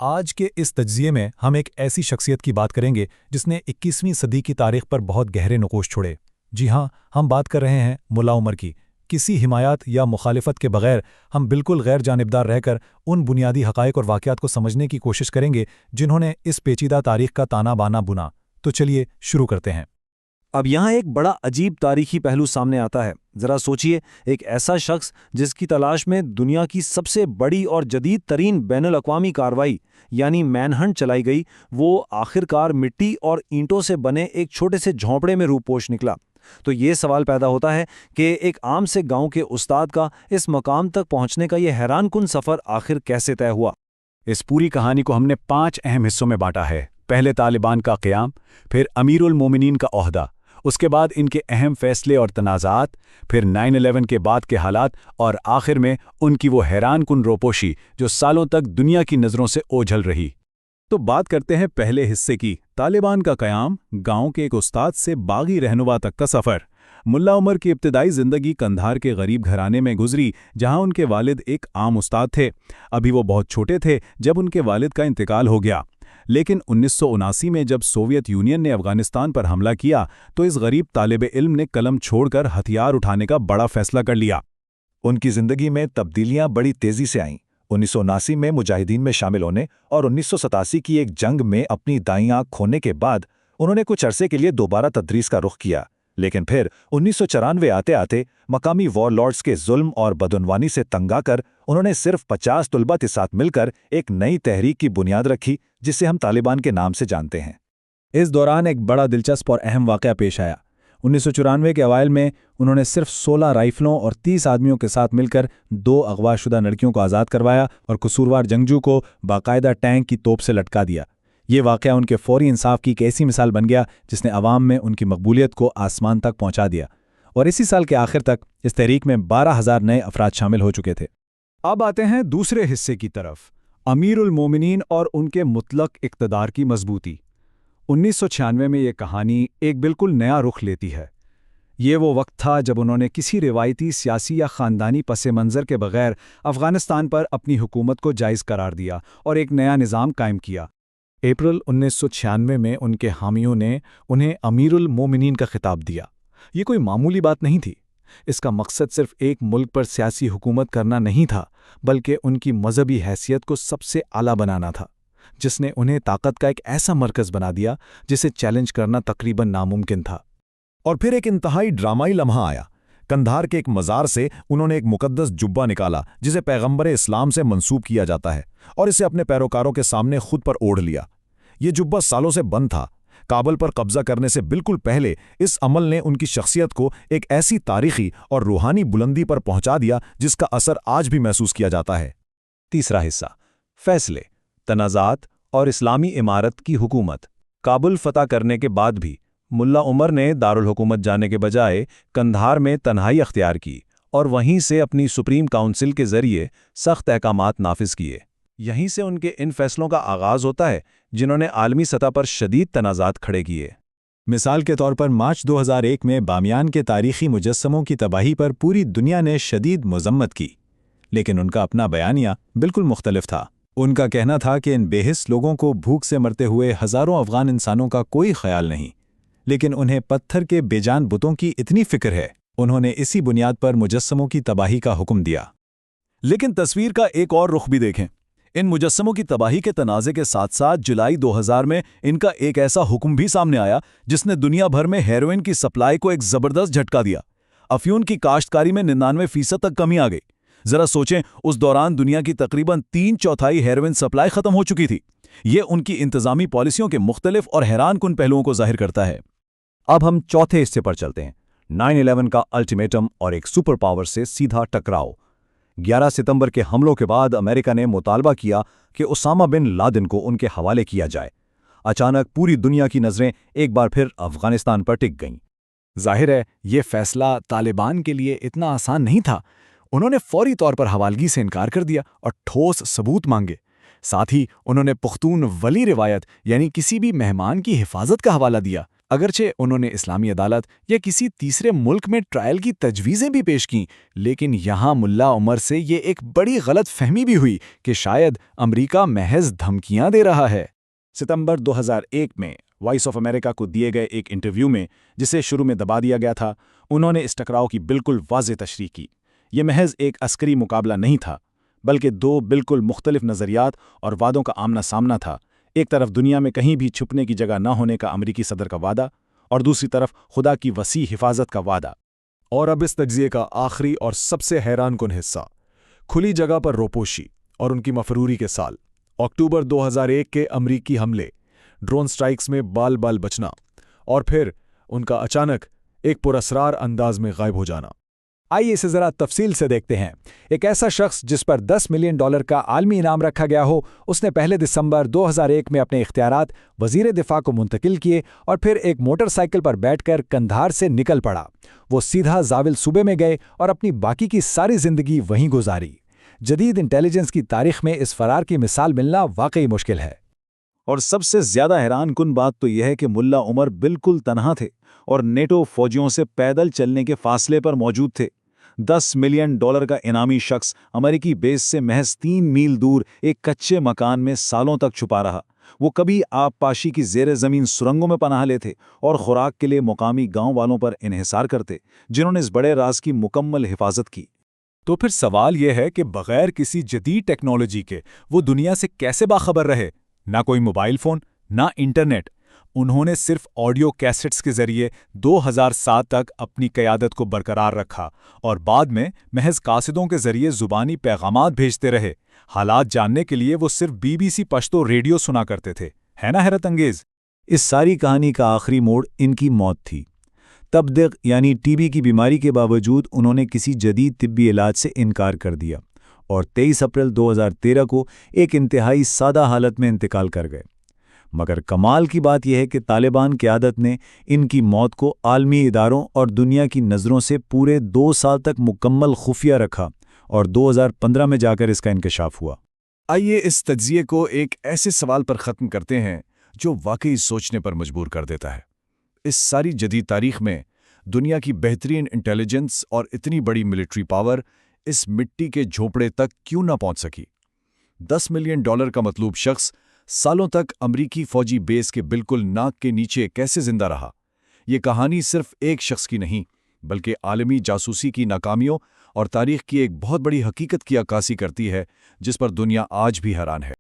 آج کے اس تجزیے میں ہم ایک ایسی شخصیت کی بات کریں گے جس نے 21ویں صدی کی تاریخ پر بہت گہرے نقوش چھوڑے۔ جی ہاں، ہم بات کر رہے ہیں ملا عمر کی۔ کسی حمایت یا مخالفت کے بغیر ہم بالکل غیر جانبدار رہ کر ان بنیادی حقائق اور واقعات کو سمجھنے کی کوشش کریں گے جنہوں نے اس پیچیدہ تاریخ کا تانا بانا بنا۔ تو چلیے شروع کرتے ہیں۔ اب یہاں ایک بڑا عجیب تاریخی پہلو سامنے آتا ہے۔ ذرا سوچئے، ایک ایسا شخص جس کی تلاش میں دنیا کی سب سے بڑی اور جدید ترین بین الاقوامی کارروائی یعنی مین ہنٹ چلائی گئی، وہ آخرکار مٹی اور اینٹوں سے بنے ایک چھوٹے سے جھونپڑے میں روپوش نکلا۔ تو یہ سوال پیدا ہوتا ہے کہ ایک عام سے گاؤں کے استاد کا اس مقام تک پہنچنے کا یہ حیران کن سفر آخر کیسے طے ہوا؟ اس پوری کہانی کو ہم نے 5 اہم حصوں میں بانٹا ہے۔ پہلے طالبان کا قیام، پھر امیر المومنین کا عہدہ، اس کے بعد ان کے اہم فیصلے اور تنازعات، پھر 9/11 کے بعد کے حالات، اور آخر میں ان کی وہ حیران کن روپوشی جو سالوں تک دنیا کی نظروں سے اوجھل رہی۔ تو بات کرتے ہیں پہلے حصے کی، طالبان کا قیام، گاؤں کے ایک استاد سے باغی رہنما تک کا سفر۔ ملا عمر کی ابتدائی زندگی قندھار کے غریب گھرانے میں گزری، جہاں ان کے والد ایک عام استاد تھے۔ ابھی وہ بہت چھوٹے تھے جب ان کے والد کا انتقال ہو گیا، لیکن 1979 میں جب سوویت یونین نے افغانستان پر حملہ کیا تو اس غریب طالب علم نے قلم چھوڑ کر ہتھیار اٹھانے کا بڑا فیصلہ کر لیا۔ ان کی زندگی میں تبدیلیاں بڑی تیزی سے آئیں۔ 1979 میں مجاہدین میں شامل ہونے اور 1987 کی ایک جنگ میں اپنی دائیں آنکھ کھونے کے بعد انہوں نے کچھ عرصے کے لیے دوبارہ تدریس کا رخ کیا، لیکن پھر 1994 آتے آتے مقامی وار لارڈز کے ظلم اور بدعنوانی سے تنگ آ کر انہوں نے صرف 50 طلباء کے ساتھ مل کر ایک نئی تحریک کی بنیاد رکھی جسے ہم طالبان کے نام سے جانتے ہیں۔ اس دوران ایک بڑا دلچسپ اور اہم واقعہ پیش آیا۔ 1994 کے اوائل میں انہوں نے صرف 16 رائفلوں اور 30 آدمیوں کے ساتھ مل کر 2 اغوا شدہ لڑکیوں کو آزاد کروایا اور قصوروار جنگجو کو باقاعدہ ٹینک کی توپ سے لٹکا دیا۔ یہ واقعہ ان کے فوری انصاف کی ایک ایسی مثال بن گیا جس نے عوام میں ان کی مقبولیت کو آسمان تک پہنچا دیا، اور اسی سال کے آخر تک اس تحریک میں 12,000 نئے افراد شامل ہو چکے تھے۔ اب آتے ہیں دوسرے حصے کی طرف، امیر المومنین اور ان کے مطلق اقتدار کی مضبوطی۔ 1996 میں یہ کہانی ایک بالکل نیا رخ لیتی ہے۔ یہ وہ وقت تھا جب انہوں نے کسی روایتی سیاسی یا خاندانی پس منظر کے بغیر افغانستان پر اپنی حکومت کو جائز قرار دیا اور ایک نیا نظام قائم کیا۔ اپریل 1996 میں ان کے حامیوں نے انہیں امیر المومنین کا خطاب دیا۔ یہ کوئی معمولی بات نہیں تھی۔ اس کا مقصد صرف ایک ملک پر سیاسی حکومت کرنا نہیں تھا، بلکہ ان کی مذہبی حیثیت کو سب سے اعلیٰ بنانا تھا، جس نے انہیں طاقت کا ایک ایسا مرکز بنا دیا جسے چیلنج کرنا تقریباً ناممکن تھا۔ اور پھر ایک انتہائی ڈرامائی لمحہ آیا۔ قندھار کے ایک مزار سے انہوں نے ایک مقدس جبہ نکالا جسے پیغمبر اسلام سے منسوب کیا جاتا ہے، اور اسے اپنے پیروکاروں کے سامنے خود پر اوڑھ لیا۔ یہ جبہ سالوں سے بند تھا۔ کابل پر قبضہ کرنے سے بالکل پہلے اس عمل نے ان کی شخصیت کو ایک ایسی تاریخی اور روحانی بلندی پر پہنچا دیا جس کا اثر آج بھی محسوس کیا جاتا ہے۔ تیسرا حصہ، فیصلے، تنازعات اور اسلامی امارت کی حکومت۔ کابل فتح کرنے کے بعد بھی ملا عمر نے دارالحکومت جانے کے بجائے قندھار میں تنہائی اختیار کی اور وہیں سے اپنی سپریم کاؤنسل کے ذریعے سخت احکامات نافذ کیے۔ یہیں سے ان کے ان فیصلوں کا آغاز ہوتا ہے جنہوں نے عالمی سطح پر شدید تنازعات کھڑے کیے۔ مثال کے طور پر مارچ 2001 میں بامیان کے تاریخی مجسموں کی تباہی پر پوری دنیا نے شدید مذمت کی، لیکن ان کا اپنا بیانیہ بالکل مختلف تھا۔ ان کا کہنا تھا کہ ان بے حس لوگوں کو بھوک سے مرتے ہوئے ہزاروں افغان انسانوں کا کوئی خیال نہیں، لیکن انہیں پتھر کے بے جان بتوں کی اتنی فکر ہے۔ انہوں نے اسی بنیاد پر مجسموں کی تباہی کا حکم دیا۔ لیکن تصویر کا ایک اور رخ بھی دیکھیں۔ ان مجسموں کی تباہی کے تنازع کے ساتھ ساتھ جولائی 2000 میں ان کا ایک ایسا حکم بھی سامنے آیا جس نے دنیا بھر میں ہیروئن کی سپلائی کو ایک زبردست جھٹکا دیا۔ افیون کی کاشتکاری میں 99% تک کمی آ گئی۔ ذرا سوچیں، اس دوران دنیا کی تقریباً 3/4 ہیروئن سپلائی ختم ہو چکی تھی۔ یہ ان کی انتظامی پالیسیوں کے مختلف اور حیران کن پہلوؤں کو ظاہر کرتا ہے۔ اب ہم چوتھے حصے پر چلتے ہیں، 9/11 کا الٹیمیٹم اور ایک سپر پاور سے سیدھا ٹکراؤ۔ 11 ستمبر کے حملوں کے بعد امریکہ نے مطالبہ کیا کہ اسامہ بن لادن کو ان کے حوالے کیا جائے۔ اچانک پوری دنیا کی نظریں ایک بار پھر افغانستان پر ٹک گئیں۔ ظاہر ہے یہ فیصلہ طالبان کے لیے اتنا آسان نہیں تھا۔ انہوں نے فوری طور پر حوالگی سے انکار کر دیا اور ٹھوس ثبوت مانگے۔ ساتھ ہی انہوں نے پختون ولی روایت یعنی کسی بھی مہمان کی حفاظت کا حوالہ دیا۔ اگرچہ انہوں نے اسلامی عدالت یا کسی تیسرے ملک میں ٹرائل کی تجویزیں بھی پیش کیں، لیکن یہاں ملا عمر سے یہ ایک بڑی غلط فہمی بھی ہوئی کہ شاید امریکہ محض دھمکیاں دے رہا ہے۔ ستمبر 2001 میں وائس آف امریکہ کو دیے گئے ایک انٹرویو میں، جسے شروع میں دبا دیا گیا تھا، انہوں نے اس ٹکراؤ کی بالکل واضح تشریح کی۔ یہ محض ایک عسکری مقابلہ نہیں تھا، بلکہ دو بالکل مختلف نظریات اور وعدوں کا آمنا سامنا تھا۔ ایک طرف دنیا میں کہیں بھی چھپنے کی جگہ نہ ہونے کا امریکی صدر کا وعدہ، اور دوسری طرف خدا کی وسیع حفاظت کا وعدہ۔ اور اب اس تجزیے کا آخری اور سب سے حیران کن حصہ، کھلی جگہ پر روپوشی اور ان کی مفروری کے سال، اکتوبر 2001 کے امریکی حملے، ڈرون سٹرائکس میں بال بال بچنا، اور پھر ان کا اچانک ایک پراسرار انداز میں غائب ہو جانا۔ آئیے اسے ذرا تفصیل سے دیکھتے ہیں۔ ایک ایسا شخص جس پر $10 ملین کا عالمی انعام رکھا گیا ہو، اس نے پہلے دسمبر 2001 میں اپنے اختیارات وزیر دفاع کو منتقل کیے اور پھر ایک موٹر سائیکل پر بیٹھ کر کندھار سے نکل پڑا۔ وہ سیدھا زاول صوبے میں گئے اور اپنی باقی کی ساری زندگی وہیں گزاری۔ جدید انٹیلیجنس کی تاریخ میں اس فرار کی مثال ملنا واقعی مشکل ہے۔ اور سب سے زیادہ حیران کن بات تو یہ ہے کہ ملا عمر بالکل تنہا تھے اور نیٹو فوجیوں سے پیدل چلنے کے فاصلے پر موجود تھے۔ $10 ملین کا انعامی شخص امریکی بیس سے محض 3 میل دور ایک کچے مکان میں سالوں تک چھپا رہا۔ وہ کبھی آب پاشی کی زیر زمین سرنگوں میں پناہ لیتے اور خوراک کے لیے مقامی گاؤں والوں پر انحصار کرتے، جنہوں نے اس بڑے راز کی مکمل حفاظت کی۔ تو پھر سوال یہ ہے کہ بغیر کسی جدید ٹیکنالوجی کے وہ دنیا سے کیسے باخبر رہے؟ نہ کوئی موبائل فون، نہ انٹرنیٹ۔ انہوں نے صرف آڈیو کیسٹس کے ذریعے 2007 تک اپنی قیادت کو برقرار رکھا اور بعد میں محض قاصدوں کے ذریعے زبانی پیغامات بھیجتے رہے۔ حالات جاننے کے لیے وہ صرف BBC پشتو ریڈیو سنا کرتے تھے۔ ہے نا حیرت انگیز؟ اس ساری کہانی کا آخری موڑ ان کی موت تھی۔ تبدق یعنی ٹی بی کی بیماری کے باوجود انہوں نے کسی جدید طبی علاج سے انکار کر دیا اور 23 اپریل 2013 کو ایک انتہائی سادہ حالت میں انتقال کر گئے۔ مگر کمال کی بات یہ ہے کہ طالبان قیادت نے ان کی موت کو عالمی اداروں اور دنیا کی نظروں سے پورے 2 سال تک مکمل خفیہ رکھا اور 2015 میں جا کر اس کا انکشاف ہوا۔ آئیے اس تجزیے کو ایک ایسے سوال پر ختم کرتے ہیں جو واقعی سوچنے پر مجبور کر دیتا ہے۔ اس ساری جدید تاریخ میں دنیا کی بہترین انٹیلیجنس اور اتنی بڑی ملٹری پاور اس مٹی کے جھونپڑے تک کیوں نہ پہنچ سکی؟ $10 ملین کا مطلوب شخص سالوں تک امریکی فوجی بیس کے بالکل ناک کے نیچے کیسے زندہ رہا؟ یہ کہانی صرف ایک شخص کی نہیں، بلکہ عالمی جاسوسی کی ناکامیوں اور تاریخ کی ایک بہت بڑی حقیقت کی عکاسی کرتی ہے، جس پر دنیا آج بھی حیران ہے۔